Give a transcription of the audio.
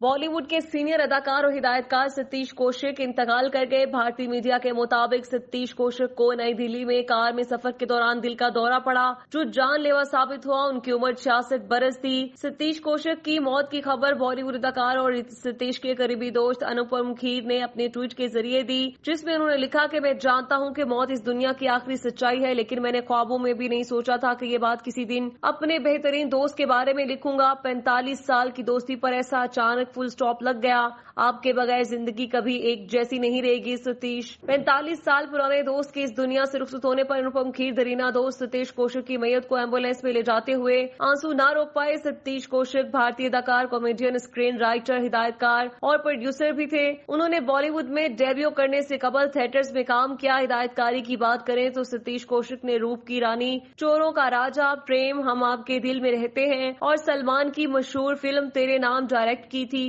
بالی would کے senior اداکار اور ہدایتکار ستیش کوشک انتقال کر گئے۔ بھارتی میڈیا کے مطابق ستیش کوشک کو نئی دہلی میں کار میں سفر کے دوران دل کا دورہ پڑا جو جان لیوا ثابت ہوا۔ ان کی عمر 66 برس تھی۔ ستیش کوشک کی موت کی خبر بالی ووڈ اداکار اور ستیش کے قریبی دوست انوپم کھیر نے اپنے ٹویٹ کے ذریعے دی، جس میں انہوں نے لکھا کہ میں جانتا ہوں کہ موت اس دنیا کی آخری سچائی ہے، لیکن میں نے خوابوں میں بھی نہیں سوچا تھا کہ یہ بات کسی دن اپنے بہترین دوست کے بارے میں لکھوں گا۔ 45 سال کی دوستی پر ایسا اچانک فل سٹاپ لگ گیا۔ آپ کے بغیر زندگی کبھی ایک جیسی نہیں رہے گی ستیش۔ 45 سال پرانے دوست کے اس دنیا سے رخصت ہونے پر انوپم کھیر درینا دوست ستیش کوشک کی میت کو ایمبولینس میں لے جاتے ہوئے آنسو نہ روک پائے۔ ستیش کوشک بھارتی اداکار، کامیڈین، اسکرین رائٹر، ہدایتکار اور پروڈیوسر بھی تھے۔ انہوں نے بالی ووڈ میں ڈیبیو کرنے سے قبل تھیٹرز میں کام کیا۔ ہدایتکاری کی بات کریں تو ستیش کوشک نے روپ کی رانی، چوروں کا راجا، پریم، ہم آپ کے دل میں رہتے ہیں اور سلمان کی مشہور فلم تیرے نام ڈائریکٹ کی تھی۔